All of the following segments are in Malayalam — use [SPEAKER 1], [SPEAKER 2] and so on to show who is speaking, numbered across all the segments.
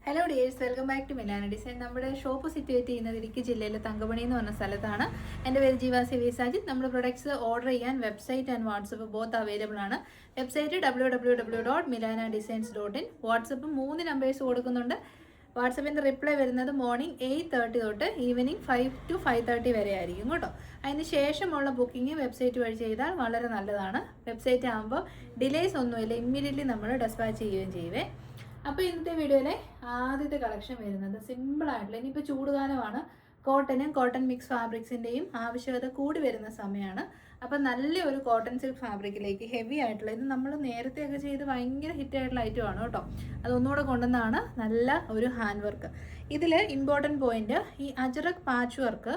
[SPEAKER 1] Hello dears, welcome back to Milana design. നമ്മുടെ ഷോപ്പ് സിറ്റുവേറ്റ് ചെയ്യുന്നത് ഇടുക്കി ജില്ലയിലെ തങ്കമണി എന്ന് പറഞ്ഞ സ്ഥലത്താണ്. എൻ്റെ പേര് ജീവാസി വി സാജിത്ത്. നമ്മുടെ പ്രൊഡക്ട്സ് ഓർഡർ ചെയ്യാൻ website and WhatsApp both available ആണ്. Website www.milanadesigns.in. വാട്സപ്പ് 3 നമ്പേഴ്സ് കൊടുക്കുന്നുണ്ട്. വാട്സപ്പിൻ്റെ റിപ്ലൈ വരുന്നത് മോർണിംഗ് 8:30 തൊട്ട് ഈവനിങ് 5 to 5:30 വരെ ആയിരിക്കും കേട്ടോ. അതിന് ശേഷമുള്ള ബുക്കിംഗ് വെബ്സൈറ്റ് വഴി ചെയ്താൽ വളരെ നല്ലതാണ്. വെബ്സൈറ്റ് ആകുമ്പോൾ ഡിലേസ് ഒന്നുമില്ല, ഇമ്മീഡിയറ്റ്ലി നമ്മൾ ഡെസ്പാച്ച് ചെയ്യുകയും ചെയ്യുവേ. അപ്പോൾ ഇന്നത്തെ വീഡിയോയിലെ ആദ്യത്തെ കളക്ഷൻ വരുന്നത് സിമ്പിളായിട്ടുള്ള, ഇനിയിപ്പോൾ ചൂടുകാലമാണ്, കോട്ടൺ മിക്സ് ഫാബ്രിക്സിൻ്റെയും ആവശ്യകത കൂടി വരുന്ന സമയമാണ്. അപ്പം നല്ലൊരു കോട്ടൺ സിൽക്ക് ഫാബ്രിക്കിലേക്ക് ഹെവി ആയിട്ടുള്ള, ഇത് നമ്മൾ നേരത്തെയൊക്കെ ചെയ്ത് ഭയങ്കര ഹിറ്റായിട്ടുള്ള ഐറ്റമാണ് കേട്ടോ. അതൊന്നുകൂടെ കൊണ്ടുവന്നാണ് നല്ല ഒരു ഹാൻഡ് വർക്ക്. ഇതിൽ ഇമ്പോർട്ടൻറ്റ് പോയിന്റ്, ഈ ajrak patch work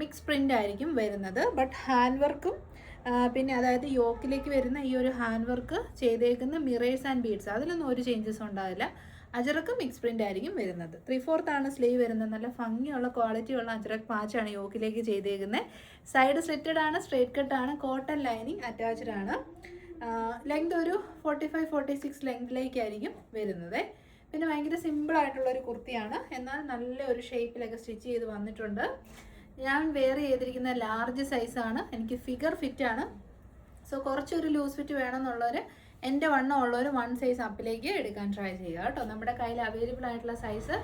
[SPEAKER 1] mix print ആയിരിക്കും വരുന്നത്. ബട്ട് ഹാൻഡ് വർക്കും പിന്നെ അതായത് യോക്കിലേക്ക് വരുന്ന ഈ ഒരു ഹാൻഡ് വർക്ക് ചെയ്തേക്കുന്ന മിറേഴ്സ് ആൻഡ് ബീഡ്സ്, അതിലൊന്നും ഒരു ചേഞ്ചസ് ഉണ്ടാവില്ല. അജറക്ക് മിക്സ് പ്രിൻ്റ് ആയിരിക്കും വരുന്നത്. 3/4 ആണ് സ്ലീവ് വരുന്നത്. നല്ല ഭംഗിയുള്ള ക്വാളിറ്റിയുള്ള അജറക് പാച്ചാണ് യോക്കിലേക്ക് ചെയ്തേക്കുന്നത്. സൈഡ് സ്ലിറ്റഡ് ആണ്, സ്ട്രേറ്റ് കട്ടാണ്, കോട്ടൺ ലൈനിങ് അറ്റാച്ച്ഡ് ആണ്. ലെങ്ത് ഒരു 45-46 ലെങ്തിലേക്കായിരിക്കും വരുന്നത്. പിന്നെ ഭയങ്കര സിമ്പിളായിട്ടുള്ളൊരു കുർത്തിയാണ്, എന്നാൽ നല്ലൊരു ഷേപ്പിലൊക്കെ സ്റ്റിച്ച് ചെയ്ത് വന്നിട്ടുണ്ട്. ഞാൻ വെയർ ചെയ്തിരിക്കുന്ന ലാർജ് സൈസാണ്, എനിക്ക് ഫിഗർ ഫിറ്റാണ്. സോ കുറച്ചൊരു ലൂസ് ഫിറ്റ് വേണമെന്നുള്ളവർ, എൻ്റെ വണ്ണം ഉള്ളവർ 1 സൈസ് അപ്പിലേക്ക് എടുക്കാൻ ട്രൈ ചെയ്യുക കേട്ടോ. നമ്മുടെ കയ്യിൽ അവൈലബിൾ ആയിട്ടുള്ള size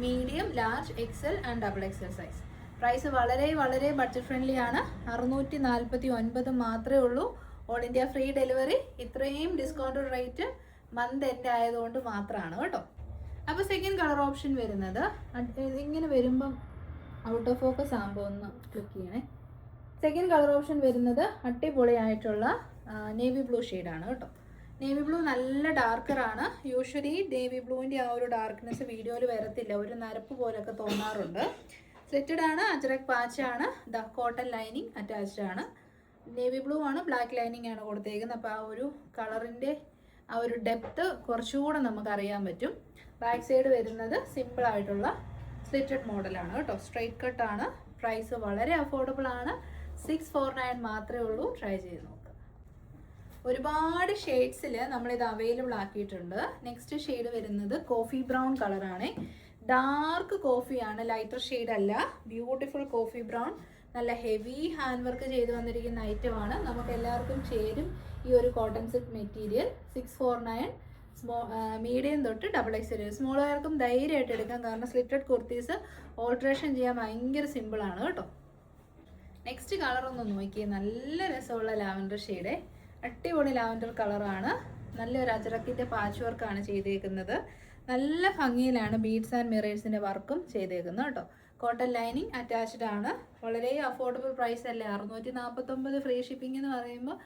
[SPEAKER 1] medium, large, XL and XXL size. Price വളരെ ബഡ്ജറ്റ് ഫ്രണ്ട്ലി ആണ്. 649 മാത്രമേ ഉള്ളൂ. All India free delivery. ഇത്രയും ഡിസ്കൗണ്ട് റേറ്റ് മന്ത് എൻഡ് ആയതുകൊണ്ട് മാത്രമാണ് കേട്ടോ. അപ്പോൾ സെക്കൻഡ് കളർ ഓപ്ഷൻ വരുന്നത് ഇങ്ങനെ വരുമ്പം ഔട്ട് ഓഫ് ഫോക്കസ് ആകുമ്പോൾ ഒന്ന് ക്ലിക്ക് ചെയ്യണേ. സെക്കൻഡ് കളർ ഓപ്ഷൻ വരുന്നത് അടിപൊളിയായിട്ടുള്ള നേവി ബ്ലൂ ഷെയ്ഡാണ് കേട്ടോ. നേവി ബ്ലൂ നല്ല ഡാർക്കറാണ്. യൂഷ്വലി നേവി ബ്ലൂവിൻ്റെ ആ ഒരു ഡാർക്ക്നെസ് വീഡിയോയിൽ വരത്തില്ല, ഒരു നരപ്പ് പോലൊക്കെ തോന്നാറുണ്ട്. സ്ലിറ്റഡ് ആണ്, അജറക് പാച്ചാണ്, കോട്ടൺ ലൈനിങ് അറ്റാച്ച്ഡ് ആണ്. നേവി ബ്ലൂ ആണ്, ബ്ലാക്ക് ലൈനിങ് ആണ് കൊടുത്തേക്കുന്നത്. അപ്പോൾ ആ ഒരു കളറിൻ്റെ ആ ഒരു ഡെപ്ത്ത് കുറച്ചുകൂടെ നമുക്ക് അറിയാൻ പറ്റും. ബാക്ക് സൈഡ് വരുന്നത് സിമ്പിളായിട്ടുള്ള സ്ലിറ്റഡ് മോഡലാണ് കേട്ടോ. സ്ട്രൈറ്റ് കട്ടാണ്. പ്രൈസ് വളരെ അഫോർഡബിൾ ആണ്. 649 മാത്രമേ ഉള്ളൂ. ട്രൈ ചെയ്ത് നോക്കുക. ഒരുപാട് ഷെയ്ഡ്സിൽ നമ്മളിത് അവൈലബിൾ ആക്കിയിട്ടുണ്ട്. നെക്സ്റ്റ് ഷെയ്ഡ് വരുന്നത് കോഫി ബ്രൗൺ കളറാണ്. ഡാർക്ക് കോഫിയാണ്, ലൈറ്റർ ഷെയ്ഡ് അല്ല. Beautiful coffee brown. നല്ല ഹെവി ഹാൻഡ് വർക്ക് ചെയ്ത് വന്നിരിക്കുന്ന ഐറ്റമാണ്. നമുക്ക് എല്ലാവർക്കും ചേരും ഈ ഒരു കോട്ടൺ സിൽക്ക് മെറ്റീരിയൽ. 649. മീഡിയം തൊട്ട് XXL. സ്മോൾ വെയർക്കും ധൈര്യമായിട്ട് എടുക്കാം, കാരണം സ്ലിറ്റഡ് കുർത്തീസ് ഓൾട്രേഷൻ ചെയ്യാൻ ഭയങ്കര സിമ്പിളാണ് കേട്ടോ. നെക്സ്റ്റ് കളർ ഒന്ന് നോക്കിയേ, നല്ല രസമുള്ള ലാവൻഡർ ഷെയ്ഡ്. അടിപൊളി ലാവൻഡർ കളറാണ്. നല്ലൊരു അജറക്കിൻ്റെ പാച്ച് വർക്കാണ് ചെയ്തേക്കുന്നത്. നല്ല ഭംഗിയിലാണ് ബീഡ്സ് ആൻഡ് മിറേഴ്സിൻ്റെ വർക്കും ചെയ്തേക്കുന്നത് കേട്ടോ. കോട്ടൺ ലൈനിങ് അറ്റാച്ച്ഡ് ആണ്. വളരെ അഫോർഡബിൾ പ്രൈസ് അല്ലേ. 649 ഫ്രീ ഷിപ്പിംഗ് എന്ന് പറയുമ്പോൾ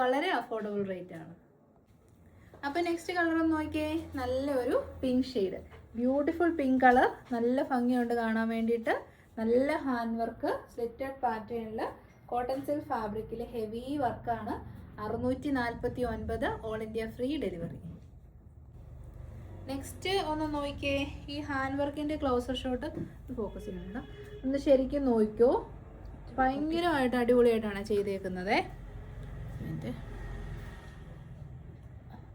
[SPEAKER 1] വളരെ അഫോർഡബിൾ റേറ്റ് ആണ്. അപ്പോൾ നെക്സ്റ്റ് കളർ ഒന്ന് നോക്കിയേ, നല്ലൊരു pink shade. Beautiful pink colour. നല്ല ഭംഗിയുണ്ട് കാണാൻ വേണ്ടിയിട്ട്. നല്ല ഹാൻഡ് വർക്ക്, സ്ലിറ്റഡ് പാറ്റേണിൽ കോട്ടൺ സിൽക്ക് ഫാബ്രിക്കിൽ ഹെവി വർക്കാണ്. 649 all India free delivery. Next ഒന്ന് നോക്കിയേ, ഈ ഹാൻഡ് വർക്കിൻ്റെ ക്ലോസർ ഷോട്ട് ഫോക്കസ് ചെയ്യുന്നുണ്ട്, ഒന്ന് ശരിക്കും നോക്കിയോ. ഭയങ്കരമായിട്ട് അടിപൊളിയായിട്ടാണ് ചെയ്തേക്കുന്നത്.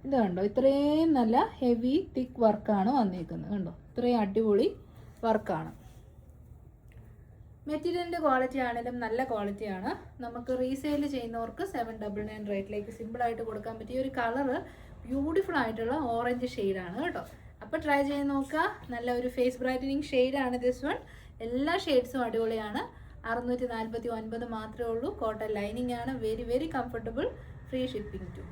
[SPEAKER 1] ഇത് കണ്ടോ, ഇത്രയും നല്ല ഹെവി തിക്ക് വർക്കാണ് വന്നിരിക്കുന്നത്. കണ്ടോ, ഇത്രയും അടിപൊളി വർക്കാണ്. മെറ്റീരിയലിൻ്റെ ക്വാളിറ്റി ആണെങ്കിലും നല്ല ക്വാളിറ്റിയാണ്. നമുക്ക് റീസെയിൽ ചെയ്യുന്നവർക്ക് 799 റേറ്റിലേക്ക് സിമ്പിളായിട്ട് കൊടുക്കാൻ പറ്റിയ ഒരു കളറ്. ബ്യൂട്ടിഫുൾ ആയിട്ടുള്ള ഓറഞ്ച് ഷെയ്ഡാണ് കേട്ടോ. അപ്പോൾ ട്രൈ ചെയ്ത് നോക്കുക. നല്ല ഒരു ഫേസ് ബ്രൈറ്റനിങ് ഷെയ്ഡാണ് ദിസ് വൺ. എല്ലാ ഷെയ്ഡ്സും അടിപൊളിയാണ്. 649 മാത്രമേ ഉള്ളൂ. കോട്ടൺ ലൈനിങ് ആണ്. Very comfortable. Free shipping too.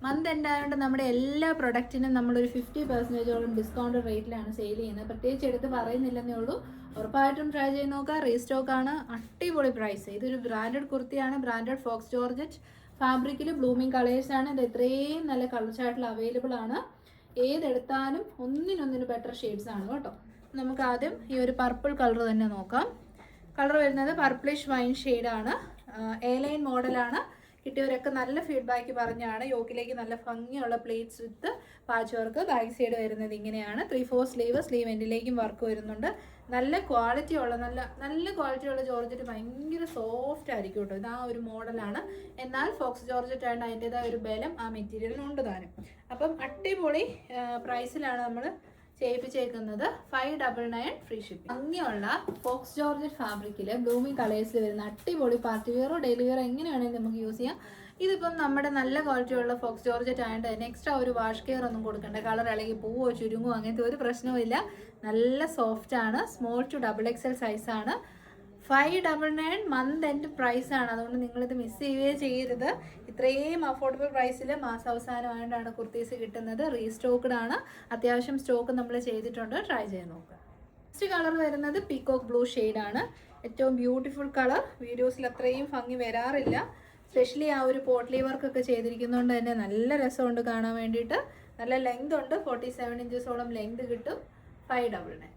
[SPEAKER 1] Month end ആയതുകൊണ്ട് നമ്മുടെ എല്ലാ പ്രൊഡക്റ്റിനും നമ്മളൊരു 50% ഡിസ്കൗണ്ട് റേറ്റിലാണ് സെയിൽ ചെയ്യുന്നത്. പ്രത്യേകിച്ച് എടുത്ത് പറയുന്നില്ലെന്നേ ഉള്ളൂ. ഉറപ്പായിട്ടും ട്രൈ ചെയ്ത് നോക്കുക. റീസ്റ്റോക്ക് ആണ്. അടിപൊളി പ്രൈസ്. ഇതൊരു ബ്രാൻഡഡ് കുർത്തിയാണ്. ബ്രാൻഡഡ് ഫോക്സ് ജോർജറ്റ് ഫാബ്രിക്കിൽ ബ്ലൂമിങ് കളേഴ്സാണ്. ഇത് ഇത്രയും നല്ല കളർ ചാർട്ടിൽ അവൈലബിൾ ആണ്. ഏതെടുത്താലും ഒന്നിനൊന്നിന് ബെറ്റർ ഷെയ്ഡ്സ് ആണ് കേട്ടോ. നമുക്ക് ആദ്യം ഈ ഒരു പർപ്പിൾ കളർ തന്നെ നോക്കാം. കളർ വരുന്നത് പർപ്പിളിഷ് വൈൻ ഷെയ്ഡാണ്. എ ലൈൻ മോഡലാണ്. കിട്ടിയവരൊക്കെ നല്ല ഫീഡ്ബാക്ക് പറഞ്ഞാണ്. യോക്കിലേക്ക് നല്ല ഭംഗിയുള്ള പ്ലേറ്റ്സ് വിത്ത് പാച്ച് വർക്ക്. ബാക്ക് സൈഡ് വരുന്നത് ഇങ്ങനെയാണ്. 3/4 സ്ലീവ് എൻഡിലേക്കും വർക്ക് വരുന്നുണ്ട്. നല്ല ക്വാളിറ്റിയുള്ള ജോർജറ്റ് ഭയങ്കര സോഫ്റ്റ് ആയിരിക്കും കേട്ടോ. ഇത് ആ ഒരു മോഡലാണ്. എന്നാൽ ഫോക്സ് ജോർജറ്റ് ആയതുകൊണ്ട് അതിൻ്റെതായ ഒരു ബലം ആ മെറ്റീരിയലിനുണ്ട് താനും. അപ്പം അടിപൊളി പ്രൈസിലാണ് നമ്മൾ ചെയ്യിപ്പിച്ചേക്കുന്നത് 599 ഫ്രീ ഷിപ്പിംഗ്. ഭംഗിയുള്ള ഫോക്സ് ജോർജറ്റ് ഫാബ്രിക്കിൽ ബ്ലൂമിങ് കളേഴ്സിൽ വരുന്ന അടിപൊളി പാർട്ടി വെയറോ ഡെയിലി വെയറോ എങ്ങനെയാണെങ്കിലും നമുക്ക് യൂസ് ചെയ്യാം. ഇതിപ്പം നമ്മുടെ നല്ല ക്വാളിറ്റിയുള്ള ഫോക്സ് ജോർജറ്റ് ആയതുകൊണ്ട് തന്നെ എക്സ്ട്രാ ഒരു വാഷ് കെയർ ഒന്നും കൊടുക്കണ്ട. കളർ അല്ലെങ്കിൽ പൂവോ ചുരുങ്ങോ അങ്ങനത്തെ ഒരു പ്രശ്നവുമില്ല. നല്ല സോഫ്റ്റ് ആണ്. സ്മോൾ ടു XXL സൈസാണ്. 599 മന്ത് എൻഡ് പ്രൈസാണ്. അതുകൊണ്ട് നിങ്ങളിത് മിസ് ചെയ്യുകയേ ചെയ്യരുത്. ഇത്രയും അഫോർഡബിൾ പ്രൈസിൽ മാസാവസാനമായിട്ടാണ് കുർത്തീസ് കിട്ടുന്നത്. റീസ്റ്റോക്ക്ഡ് ആണ്. അത്യാവശ്യം സ്റ്റോക്ക് നമ്മൾ ചെയ്തിട്ടുണ്ട്. ട്രൈ ചെയ്ത് നോക്കുക. നെക്സ്റ്റ് കളർ വരുന്നത് പീകോക്ക് ബ്ലൂ ഷെയ്ഡാണ്. ഏറ്റവും ബ്യൂട്ടിഫുൾ കളർ. വീഡിയോസിൽ അത്രയും ഭംഗി വരാറില്ല. സ്പെഷ്യലി ആ ഒരു പോട്ട്ലി വർക്കൊക്കെ ചെയ്തിരിക്കുന്നതുകൊണ്ട് തന്നെ നല്ല രസമുണ്ട് കാണാൻ വേണ്ടിയിട്ട്. നല്ല ലെങ്ത് ഉണ്ട്. 47 ഇഞ്ചസോളം ലെങ്ത് കിട്ടും. 599.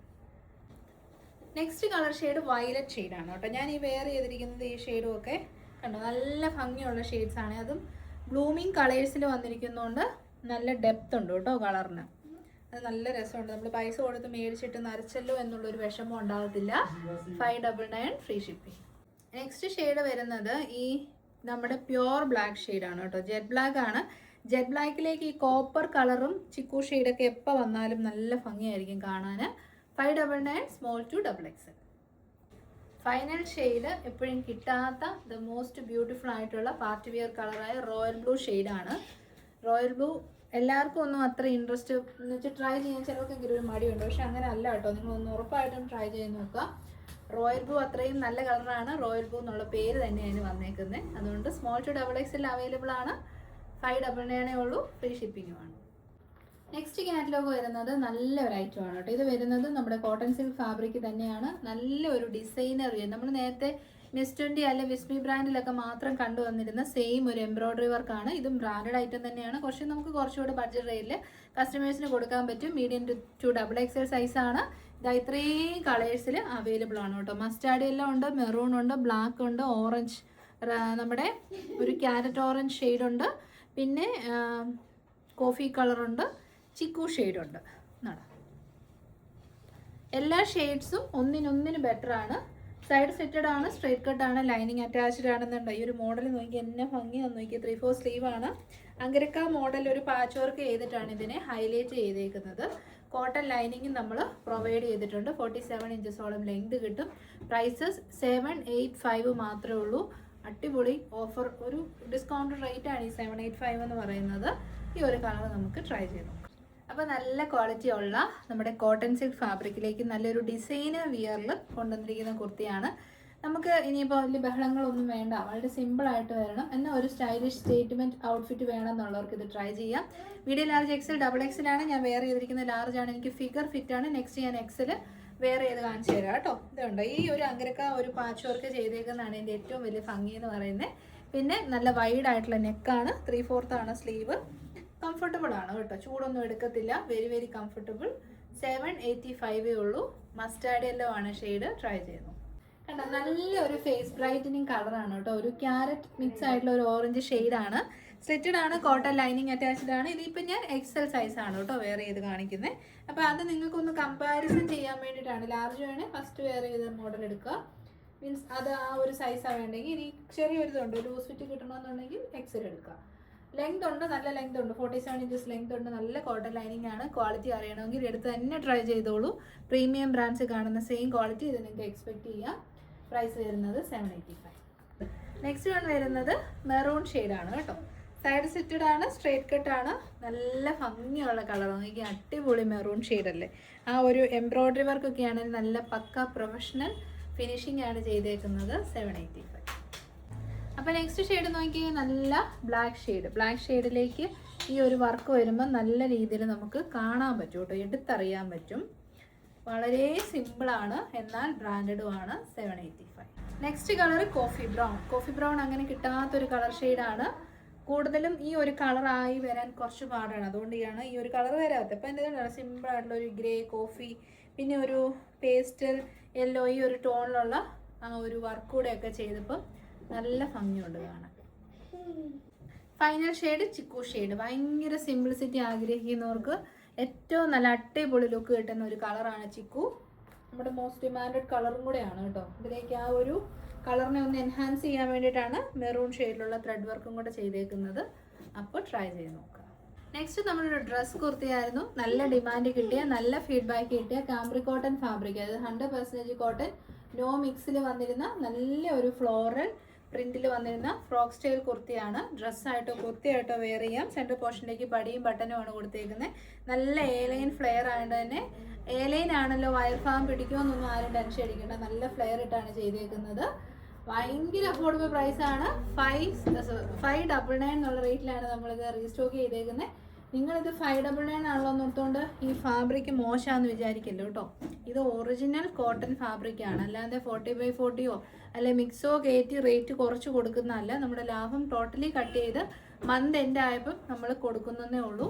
[SPEAKER 1] നെക്സ്റ്റ് കളർ ഷെയ്ഡ് വയലറ്റ് ഷെയ്ഡാണ് കേട്ടോ. ഞാൻ ഈ വെയർ ചെയ്തിരിക്കുന്നത് ഈ ഷെയ്ഡും ഒക്കെ കണ്ടോ നല്ല ഭംഗിയുള്ള ഷെയ്ഡ്സ് ആണ്. അതും ബ്ലൂമിങ് കളേഴ്സിൽ വന്നിരിക്കുന്നതുകൊണ്ട് നല്ല ഡെപ്ത് ഉണ്ട് കേട്ടോ കളറിന്. അത് നല്ല രസമുണ്ട്. നമ്മൾ പൈസ കൊടുത്ത് മേടിച്ചിട്ട് നരച്ചല്ലോ എന്നുള്ളൊരു വിഷമം ഉണ്ടാകത്തില്ല. 599 ഫ്രീ ഷിപ്പിംഗ്. നെക്സ്റ്റ് ഷെയ്ഡ് വരുന്നത് ഈ നമ്മുടെ പ്യോർ ബ്ലാക്ക് ഷെയ്ഡാണ് കേട്ടോ. ജെറ്റ് ബ്ലാക്ക് ആണ്. ജെറ്റ് ബ്ലാക്കിലേക്ക് ഈ കോപ്പർ കളറും ചിക്കു ഷെയ്ഡൊക്കെ എപ്പോൾ വന്നാലും നല്ല ഭംഗിയായിരിക്കും കാണാൻ. 599 small to XXL. Final shade എപ്പോഴും കിട്ടാത്ത ദ മോസ്റ്റ് ബ്യൂട്ടിഫുൾ ആയിട്ടുള്ള പാർട്ടി വെയർ കളറായ റോയൽ ബ്ലൂ ഷെയ്ഡാണ്. റോയൽ ബ്ലൂ എല്ലാവർക്കും ഒന്നും അത്ര ഇൻട്രസ്റ്റ് എന്ന് വെച്ചാൽ ട്രൈ ചെയ്യാൻ ചിലർക്കെങ്കിലും ഒരു മടിയുണ്ട്. പക്ഷെ അങ്ങനെ അല്ല കേട്ടോ. നിങ്ങളൊന്ന് ഉറപ്പായിട്ടും ട്രൈ ചെയ്ത് നോക്കുക. റോയൽ ബ്ലൂ അത്രയും നല്ല കളറാണ്. റോയൽ ബ്ലൂ എന്നുള്ള പേര് തന്നെയാണ് വന്നേക്കുന്നത്. അതുകൊണ്ട് സ്മോൾ ടു XXL അവൈലബിൾ ആണ്. 599 ഉള്ളൂ. ഫ്രീ ഷിപ്പിങ്ങുമാണ്. നെക്സ്റ്റ് കാറ്റലോഗ് വരുന്നത് നല്ല ഒരു ഐറ്റം ആണ് കേട്ടോ. ഇത് വരുന്നത് നമ്മുടെ കോട്ടൺ സിൽക്ക് ഫാബ്രിക് തന്നെയാണ്. നല്ല ഒരു ഡിസൈനർ. നമ്മൾ നേരത്തെ മിസ് 20 അല്ലെ വിസ്മി ബ്രാൻഡിലൊക്കെ മാത്രം കണ്ടുവന്നിരുന്ന സെയിം ഒരു എംബ്രോയ്ഡറി വർക്കാണ്. ഇതും ബ്രാൻഡഡ് ഐറ്റം തന്നെയാണ്. നമുക്ക് കുറച്ചുകൂടി ബഡ്ജറ്റ് റേറ്റിൽ കസ്റ്റമേഴ്സിന് കൊടുക്കാൻ പറ്റും. മീഡിയം ടു XXL സൈസാണ്. ഇതാ ഇത്രയും കളേഴ്സിൽ അവൈലബിൾ ആണ് കേട്ടോ. മസ്റ്റാർഡ് യെല്ലോ ഉണ്ട്, മെറൂൺ ഉണ്ട്, ബ്ലാക്ക് ഉണ്ട്, ഓറഞ്ച്, നമ്മുടെ ഒരു ക്യാരറ്റ് ഓറഞ്ച് ഷെയ്ഡുണ്ട്, പിന്നെ കോഫി കളറുണ്ട്, ചിക്കു ഷെയ്ഡുണ്ട്. എല്ലാ ഷെയ്ഡ്സും ഒന്നിനൊന്നിന് ബെറ്റർ ആണ്. സൈഡ് സെറ്റഡ് ആണ്, സ്ട്രൈറ്റ് കട്ട് ആണ്, ലൈനിങ് അറ്റാച്ച്ഡ് ആണെന്നുണ്ട്. ഈ ഒരു മോഡൽ നോക്കി എന്നെ ഭംഗിയാന്ന് നോക്കി. 3/4 സ്ലീവ് ആണ്. അങ്കരക്ക മോഡൽ ഒരു പാച്ച് വർക്ക് ചെയ്തിട്ടാണ് ഇതിനെ ഹൈലൈറ്റ് ചെയ്തേക്കുന്നത്. കോട്ടൺ ലൈനിങ് നമ്മൾ പ്രൊവൈഡ് ചെയ്തിട്ടുണ്ട്. 47 ഇഞ്ചസോളം ലെങ്ത് കിട്ടും. പ്രൈസസ് 785 മാത്രമേ ഉള്ളൂ. അടിപൊളി ഓഫർ. ഒരു ഡിസ്കൗണ്ട് റേറ്റ് ആണ് ഈ 785 എന്ന് പറയുന്നത്. ഈ ഒരു കളർ നമുക്ക് ട്രൈ ചെയ്ത് നോക്കാം. അപ്പോൾ നല്ല ക്വാളിറ്റി ഉള്ള നമ്മുടെ കോട്ടൺ സിൽക്ക് ഫാബ്രിക്കിലേക്ക് നല്ലൊരു ഡിസൈനർ വിയറിൽ കൊണ്ടുവന്നിരിക്കുന്ന കുർത്തിയാണ്. നമുക്ക് ഇനിയിപ്പോൾ വലിയ ബഹളങ്ങളൊന്നും വേണ്ട. വളരെ സിമ്പിളായിട്ട് വരണം. എന്നാൽ ഒരു സ്റ്റൈലിഷ് സ്റ്റേറ്റ്മെൻറ്റ് ഔട്ട്ഫിറ്റ് വേണം എന്നുള്ളവർക്ക് ഇത് ട്രൈ ചെയ്യാം. മീഡിയം ലാർജ് XL XXL ആണ് ഞാൻ വെയർ ചെയ്തിരിക്കുന്നത്. ലാർജ് ആണ്. എനിക്ക് ഫിഗർ ഫിറ്റ് ആണ്. നെക്സ്റ്റ് ഞാൻ XL വെയർ ചെയ്ത് കാണിച്ചു തരാം കേട്ടോ. ഇതുണ്ട്. ഈ ഒരു അങ്കരക്ക ഒരു പാച്ച് വർക്ക് ചെയ്തേക്കുന്നതാണ് എൻ്റെ ഏറ്റവും വലിയ ഭംഗി എന്ന് പറയുന്നത്. പിന്നെ നല്ല വൈഡ് ആയിട്ടുള്ള നെക്കാണ്. 3/4 ആണ് സ്ലീവ്. കംഫർട്ടബിൾ ആണ് കേട്ടോ. ചൂടൊന്നും എടുക്കത്തില്ല. Very very comfortable. 785 ഉള്ളൂ. മസ്റ്റാർഡ് യെല്ലോ ആണ് ഷെയ്ഡ്. ട്രൈ ചെയ്യുന്നു കണ്ടോ. നല്ലൊരു ഫേസ് ബ്രൈറ്റനിങ് കളറാണ് കേട്ടോ. ഒരു ക്യാരറ്റ് മിക്സ് ആയിട്ടുള്ള ഒരു ഓറഞ്ച് ഷെയ്ഡാണ്. സ്ലിറ്റഡ് ആണ്. കോട്ടൺ ലൈനിങ് അറ്റാച്ച്ഡ് ആണ്. ഇതിപ്പോൾ ഞാൻ XL സൈസാണ് കേട്ടോ വെയർ ചെയ്ത് കാണിക്കുന്നത്. അപ്പോൾ അത് നിങ്ങൾക്കൊന്ന് കമ്പാരിസൺ ചെയ്യാൻ വേണ്ടിയിട്ടാണ്. ലാർജ് വേണേൽ ഫസ്റ്റ് വെയർ ചെയ്ത മോഡൽ എടുക്കുക. മീൻസ് അത് ആ ഒരു സൈസാണ് വേണ്ടെങ്കിൽ ഇനി ചെറിയൊരു ഇതുണ്ട് ലൂസ് ഫിറ്റ് കിട്ടണമെന്നുണ്ടെങ്കിൽ XL എടുക്കുക. ലെങ്ത് ഉണ്ട്. നല്ല ലെങ്ത് ഉണ്ട്. 47 ഇഞ്ചസ് ലെങ്ത് ഉണ്ട്. നല്ല കോട്ടൺ ലൈനിങ് ആണ്. ക്വാളിറ്റി അറിയണമെങ്കിൽ എടുത്ത് തന്നെ ട്രൈ ചെയ്തോളൂ. പ്രീമിയം ബ്രാൻഡ്സ് കാണുന്ന സെയിം ക്വാളിറ്റി ഇത് നിങ്ങൾക്ക് എക്സ്പെക്ട് ചെയ്യാം. പ്രൈസ് വരുന്നത് 785. നെക്സ്റ്റ് വൺ വരുന്നത് മെറൂൺ ഷെയ്ഡാണ് കേട്ടോ. സൈഡ് സെറ്റഡ് ആണ്. സ്ട്രേറ്റ് കട്ട് ആണ്. നല്ല ഭംഗിയുള്ള കളറാണ്. എനിക്ക് അടിപൊളി മെറൂൺ ഷെയ്ഡല്ലേ. ആ ഒരു എംബ്രോയ്ഡറി വർക്കൊക്കെ ആണെങ്കിൽ നല്ല പക്ക പ്രൊഫഷണൽ ഫിനിഷിംഗ് ആണ് ചെയ്തേക്കുന്നത്. 785. അപ്പോൾ നെക്സ്റ്റ് ഷെയ്ഡ് നോക്കി. നല്ല ബ്ലാക്ക് ഷെയ്ഡ്. ബ്ലാക്ക് ഷെയ്ഡിലേക്ക് ഈ ഒരു വർക്ക് വരുമ്പോൾ നല്ല രീതിയിൽ നമുക്ക് കാണാൻ പറ്റും കേട്ടോ. എടുത്തറിയാൻ പറ്റും. വളരെ സിമ്പിളാണ് എന്നാൽ ബ്രാൻഡഡും ആണ്. 785. Next colour coffee brown. Coffee brown അങ്ങനെ കിട്ടാത്തൊരു കളർ ഷെയ്ഡാണ്. കൂടുതലും ഈ ഒരു കളറായി വരാൻ കുറച്ച് പാടാണ്. അതുകൊണ്ടാണ് ഈ ഒരു കളർ വരാത്തത്. അപ്പോൾ എൻ്റെ സിമ്പിളായിട്ടുള്ള ഒരു ഗ്രേ കോഫി, പിന്നെ ഒരു പേസ്റ്റൽ യെല്ലോ, ഈ ഒരു ടോണിലുള്ള ആ ഒരു വർക്ക് കൂടെയൊക്കെ ചെയ്തപ്പോൾ നല്ല ഭംഗിയുണ്ട് കാണാൻ. Final shade chikoo shade. ഭയങ്കര സിംപ്ലിസിറ്റി ആഗ്രഹിക്കുന്നവർക്ക് ഏറ്റവും നല്ല അടിപൊളി ലുക്ക് കിട്ടുന്ന ഒരു കളറാണ് ചിക്കു. നമ്മുടെ മോസ്റ്റ് ഡിമാൻഡഡ് കളറും കൂടെയാണ് കേട്ടോ. ഇതിലേക്ക് ആ ഒരു കളറിനെ ഒന്ന് എൻഹാൻസ് ചെയ്യാൻ വേണ്ടിയിട്ടാണ് മെറൂൺ ഷെയ്ഡിലുള്ള ത്രെഡ് വർക്കും കൂടെ ചെയ്തേക്കുന്നത്. അപ്പോൾ ട്രൈ ചെയ്ത് നോക്കുക. നെക്സ്റ്റ് നമ്മളൊരു ഡ്രസ് കുർത്തിയായിരുന്നു. നല്ല ഡിമാൻഡ് കിട്ടിയ, നല്ല ഫീഡ്ബാക്ക് കിട്ടിയ കാംബ്രി കോട്ടൺ ഫാബ്രിക്, അതായത് 100% കോട്ടൺ, നോ മിക്സിൽ വന്നിരുന്ന നല്ല ഒരു ഫ്ലോറൽ പ്രിന്റിൽ വന്നിരുന്ന ഫ്രോക്ക് സ്റ്റൈൽ കുർത്തിയാണ്. ഡ്രസ്സായിട്ടോ കുർത്തിയായിട്ടോ വെയർ ചെയ്യാം. സെൻറ്റർ പോർഷനിലേക്ക് പടിയും ബട്ടനുമാണ് കൊടുത്തേക്കുന്നത്. നല്ല എ-ലൈൻ ഫ്ലെയർ ആയതുകൊണ്ട് തന്നെ, എ-ലൈൻ ആണല്ലോ വയർ ഫാം പിടിക്കുമെന്നൊന്നും ആരും ടെൻഷൻ അടിക്കേണ്ട. നല്ല ഫ്ലെയർ ഇട്ടാണ് ചെയ്തേക്കുന്നത്. ഭയങ്കര അഫോർഡബിൾ പ്രൈസാണ്. 599 എന്നുള്ള റേറ്റിലാണ് നമ്മളിത് റീസ്റ്റോക്ക് ചെയ്തേക്കുന്നത്. നിങ്ങളിത് 599 ആണല്ലോ എന്ന് ഓർത്തുകൊണ്ട് ഈ ഫാബ്രിക് മോശമാണെന്ന് വിചാരിക്കല്ലോ കേട്ടോ. ഇത് ഒറിജിനൽ കോട്ടൺ ഫാബ്രിക്കാണ്, അല്ലാതെ 40/40 അല്ലെ മിക്സോ കയറ്റി റേറ്റ് കുറച്ച് കൊടുക്കുന്നതല്ല. നമ്മുടെ ലാഭം ടോട്ടലി കട്ട് ചെയ്ത് മന്ത് എൻഡ് ആയപ്പോൾ നമ്മൾ കൊടുക്കുന്നതേ ഉള്ളൂ.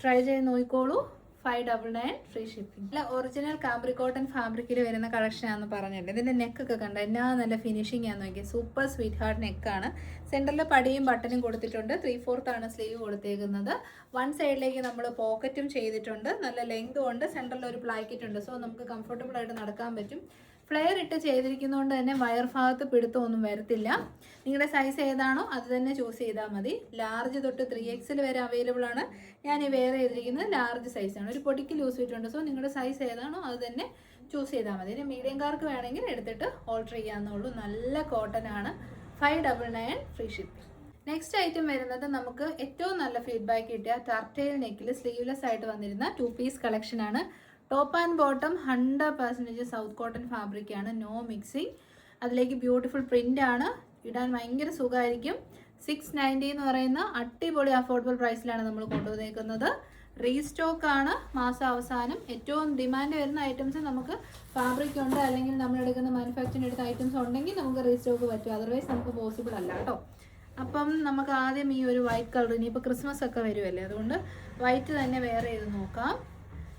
[SPEAKER 1] ട്രൈ ചെയ്ത് നോക്കിക്കോളൂ. 599 ഫ്രീ ഷിപ്പിംഗ്. അല്ല, ഒറിജിനൽ കാംബ്രി കോട്ടൺ ഫാബ്രിക്കിൽ വരുന്ന കളക്ഷനാണെന്ന് പറഞ്ഞല്ലോ. ഇതിൻ്റെ നെക്കൊക്കെ കണ്ടോ, എന്നാ നല്ല ഫിനിഷിംഗ് ആണെന്ന് നോക്കിയാൽ. സൂപ്പർ സ്വീറ്റ് ഹാർട്ട് നെക്കാണ്. സെൻറ്ററിൽ പടിയും ബട്ടനും കൊടുത്തിട്ടുണ്ട്. 3/4 ആണ് സ്ലീവ് കൊടുത്തേക്കുന്നത്. വൺ സൈഡിലേക്ക് നമ്മൾ പോക്കറ്റും ചെയ്തിട്ടുണ്ട്. നല്ല ലെങ്തും ഉണ്ട്. സെൻറ്ററിൽ ഒരു പ്ലാക്കറ്റ് ഉണ്ട്. സോ നമുക്ക് കംഫർട്ടബിൾ ആയിട്ട് നടക്കാൻ പറ്റും. ഫ്ലെയർ ഇട്ട് ചെയ്തിരിക്കുന്നതുകൊണ്ട് തന്നെ വയർ ഭാഗത്ത് പിടുത്തമൊന്നും വരത്തില്ല. നിങ്ങളുടെ സൈസ് ഏതാണോ അത് തന്നെ ചൂസ് ചെയ്താൽ മതി. ലാർജ് തൊട്ട് 3XL വരെ അവൈലബിൾ ആണ്. ഞാൻ ഈ വെയർ ചെയ്തിരിക്കുന്നത് ലാർജ് സൈസാണ്. ഒരു പൊടിക്ക് ലൂസ് ഇട്ടുണ്ട്. സോ നിങ്ങളുടെ സൈസ് ഏതാണോ അത് തന്നെ ചൂസ് ചെയ്താൽ മതി. ഇനി മീഡിയംകാർക്ക് വേണമെങ്കിൽ എടുത്തിട്ട് ഓൾട്ടർ ചെയ്യാവുന്നുള്ളൂ. നല്ല കോട്ടൺ ആണ്. 599 ഫ്രീ ഷിപ്പിംഗ്. നെക്സ്റ്റ് ഐറ്റം വരുന്നത് നമുക്ക് ഏറ്റവും നല്ല ഫീഡ്ബാക്ക് കിട്ടിയ ടർട്ടൈൽ നെക്കിൽ സ്ലീവ്ലെസ് ആയിട്ട് വന്നിരുന്ന 2 പീസ് കളക്ഷൻ ആണ്. Top and bottom 100% south cotton ഫാബ്രിക്കാണ്. No mixing. അതിലേക്ക് ബ്യൂട്ടിഫുൾ പ്രിൻ്റ് ആണ്. ഇടാൻ ഭയങ്കര സുഖമായിരിക്കും. 690 എന്ന് പറയുന്ന അടിപൊളി അഫോർഡബിൾ പ്രൈസിലാണ് നമ്മൾ കൊണ്ടുവന്നേക്കുന്നത്. റീസ്റ്റോക്ക് ആണ് മാസം അവസാനം. ഏറ്റവും ഡിമാൻഡ് വരുന്ന ഐറ്റംസ് നമുക്ക് ഫാബ്രിക് ഉണ്ട്, അല്ലെങ്കിൽ നമ്മൾ എടുക്കുന്ന മാനുഫാക്ചറിങ് എടുത്ത ഐറ്റംസ് ഉണ്ടെങ്കിൽ നമുക്ക് റീസ്റ്റോക്ക് പറ്റും. അതർവൈസ് നമുക്ക് പോസിബിൾ അല്ല കേട്ടോ. അപ്പം നമുക്ക് ആദ്യം ഈ ഒരു വൈറ്റ് കളർ, ഇനിയിപ്പോൾ ക്രിസ്മസ് ഒക്കെ വരുമല്ലേ, അതുകൊണ്ട് വൈറ്റ് തന്നെ വെയർ ചെയ്ത് നോക്കാം.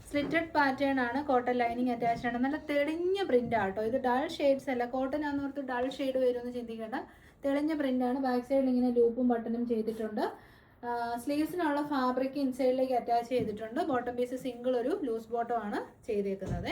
[SPEAKER 1] സ്ലിറ്റഡ് പാറ്റേൺ ആണ്. കോട്ടൺ ലൈനിങ് അറ്റാച്ച്ഡ് ആണ്. നല്ല തെളിഞ്ഞ പ്രിന്റ് ആട്ടോ. ഇത് ഡൾ ഷെയ്ഡ്സ് അല്ല. കോട്ടൺ ആണെന്ന് ഓർത്ത് ഡൾ ഷെയ്ഡ് വരുമെന്ന് ചിന്തിക്കേണ്ട. തെളിഞ്ഞ പ്രിന്റ് ആണ്. ബാക്ക് സൈഡിൽ ഇങ്ങനെ ലൂപ്പും ബട്ടണും ചെയ്തിട്ടുണ്ട്. സ്ലീവ്സിനുള്ള ഫാബ്രിക് ഇൻസൈഡിലേക്ക് അറ്റാച്ച് ചെയ്തിട്ടുണ്ട്. ബോട്ടം പീസ് സിംഗിൾ ഒരു ലൂസ് ബോട്ടം ആണ് ചെയ്തേക്കുന്നത്.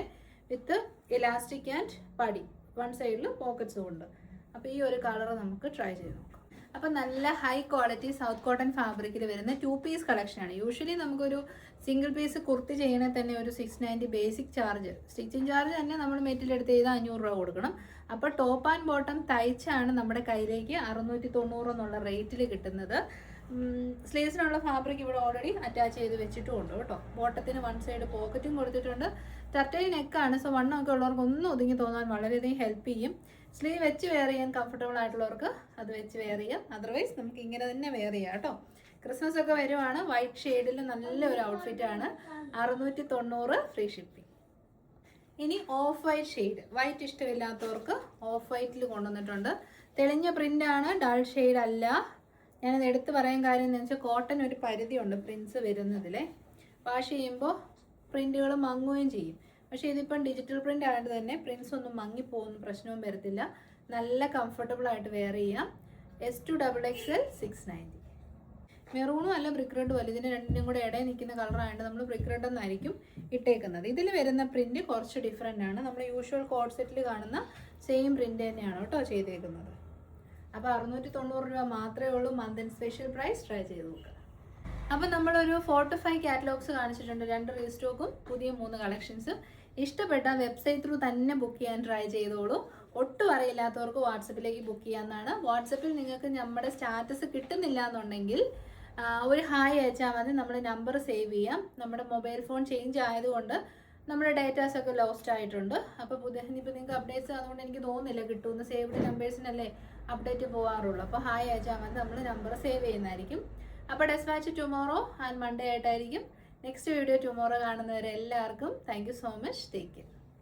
[SPEAKER 1] വിത്ത് ഇലാസ്റ്റിക് ആൻഡ് പടി. വൺ സൈഡിൽ പോക്കറ്റ്സും ഉണ്ട്. അപ്പോൾ ഈ ഒരു കളർ നമുക്ക് ട്രൈ ചെയ്ത് നോക്കാം. അപ്പോൾ നല്ല ഹൈ ക്വാളിറ്റി സൗത്ത് കോട്ടൺ ഫാബ്രിക്കിൽ വരുന്ന 2 പീസ് കളക്ഷനാണ്. യൂഷ്വലി നമുക്കൊരു സിംഗിൾ പീസ് കുർത്തി ചെയ്യണേ തന്നെ ഒരു 690 ബേസിക് ചാർജ്. സ്റ്റിച്ചിങ് ചാർജ് തന്നെ നമ്മൾ മെറ്റീരിയൽ ചെയ്ത് 500 രൂപ കൊടുക്കണം. അപ്പോൾ ടോപ്പ് ആൻഡ് ബോട്ടം തയ്ച്ചാണ് നമ്മുടെ കയ്യിലേക്ക് 690 എന്നുള്ള റേറ്റിൽ കിട്ടുന്നത്. സ്ലീവ്സിനുള്ള ഫാബ്രിക് ഇവിടെ ഓൾറെഡി അറ്റാച്ച് ചെയ്ത് വെച്ചിട്ടുമുണ്ട് കേട്ടോ. ബോട്ടത്തിന് വൺ സൈഡ് പോക്കറ്റും കൊടുത്തിട്ടുണ്ട്. ടർട്ടൈൽ നെക്കാണ്. സോ വണ്ണമൊക്കെ ഉള്ളവർക്ക് ഒന്നും ഒതുങ്ങി തോന്നാൻ വളരെയധികം ഹെൽപ്പ് ചെയ്യും. സ്ലീവ് വെച്ച് വെയർ ചെയ്യാൻ കംഫർട്ടബിൾ ആയിട്ടുള്ളവർക്ക് അത് വെച്ച് വെയർ ചെയ്യാം. അതർവൈസ് നമുക്ക് ഇങ്ങനെ തന്നെ വെയർ ചെയ്യാം കേട്ടോ. ക്രിസ്മസ് ഒക്കെ വരുവാണ്. വൈറ്റ് ഷെയ്ഡിൽ നല്ലൊരു ഔട്ട്ഫിറ്റാണ്. 690 ഫ്രീ ഷിപ്പിംഗ്. ഇനി ഓഫ് വൈറ്റ് ഷെയ്ഡ്. വൈറ്റ് ഇഷ്ടമില്ലാത്തവർക്ക് ഓഫ് വൈറ്റിൽ കൊണ്ടുവന്നിട്ടുണ്ട്. തെളിഞ്ഞ പ്രിൻ്റാണ്, ഡൾ ഷെയ്ഡ് അല്ല. ഞാനത് എടുത്ത് പറയാൻ കാര്യം എന്ന് വെച്ചാൽ കോട്ടൺ ഒരു പരിധിയുണ്ട് പ്രിൻസ് വരുന്നതിലെ. വാഷ് ചെയ്യുമ്പോൾ പ്രിൻറ്റുകൾ മങ്ങുകയും ചെയ്യും. പക്ഷേ ഇതിപ്പം ഡിജിറ്റൽ പ്രിൻ്റ് ആയതുകൊണ്ട് തന്നെ പ്രിൻസ് ഒന്നും മങ്ങിപ്പോകുന്ന പ്രശ്നവും വരത്തില്ല. നല്ല കംഫർട്ടബിൾ ആയിട്ട് വെയർ ചെയ്യാം. S2XXL 690. മെറൂണും അല്ല ബ്രിക്ക് റെഡും അല്ല. ഇതിന് രണ്ടിനും കൂടെ ഇടയിൽ നിൽക്കുന്ന കളറായതുകൊണ്ട് നമ്മൾ ബ്രിക്ക് റെഡ് എന്നായിരിക്കും ഇട്ടേക്കുന്നത്. ഇതിൽ വരുന്ന പ്രിൻറ്റ് കുറച്ച് ഡിഫറെൻ്റ് ആണ്. നമ്മൾ യൂഷ്വൽ കോഡ് സെറ്റിൽ കാണുന്ന സെയിം പ്രിൻറ്റ് തന്നെയാണ് കേട്ടോ ചെയ്തേക്കുന്നത്. അപ്പോൾ 690 രൂപ മാത്രമേ ഉള്ളൂ. Month and special price. Try ചെയ്ത് നോക്കുക. അപ്പോൾ നമ്മളൊരു 4 to 5 കാറ്റലോഗ്സ് കാണിച്ചിട്ടുണ്ട്. 2 റീസ്റ്റോക്കും പുതിയ 3 കളക്ഷൻസും. ഇഷ്ടപ്പെട്ട വെബ്സൈറ്റ് ത്രൂ തന്നെ ബുക്ക് ചെയ്യാൻ ട്രൈ ചെയ്തോളൂ. ഒട്ടും അറിയില്ലാത്തവർക്ക് വാട്സപ്പിലേക്ക് ബുക്ക് ചെയ്യാവുന്നതാണ്. വാട്സപ്പിൽ നിങ്ങൾക്ക് നമ്മുടെ സ്റ്റാറ്റസ് കിട്ടുന്നില്ല എന്നുണ്ടെങ്കിൽ ഒരു ഹായ് അയച്ചാൽ മതി. നമ്മൾ നമ്പർ സേവ് ചെയ്യാം. നമ്മുടെ മൊബൈൽ ഫോൺ ചേഞ്ച് ആയതുകൊണ്ട് നമ്മുടെ ഡേറ്റാസൊക്കെ ലോസ്റ്റ് ആയിട്ടുണ്ട്. അപ്പോൾ ഇനിയിപ്പോൾ നിങ്ങൾക്ക് അപ്ഡേറ്റ്സ് അതുകൊണ്ട് എനിക്ക് തോന്നുന്നില്ല കിട്ടുമെന്ന്. സേവ്ഡ് നമ്പേഴ്സിനല്ലേ അപ്ഡേറ്റ് പോകാറുള്ളൂ. അപ്പോൾ ഹായ് അയച്ചാൽ മതി. നമ്മൾ നമ്പർ സേവ് ചെയ്യുന്നതായിരിക്കും. അപ്പോൾ ഡെസ്പാച്ച് ടുമോറോ ആൻഡ് മൺഡേ ആയിട്ടായിരിക്കും. നെക്സ്റ്റ് വീഡിയോ ടുമോറോ കാണുന്നവരെ എല്ലാവർക്കും thank you so much. Take care.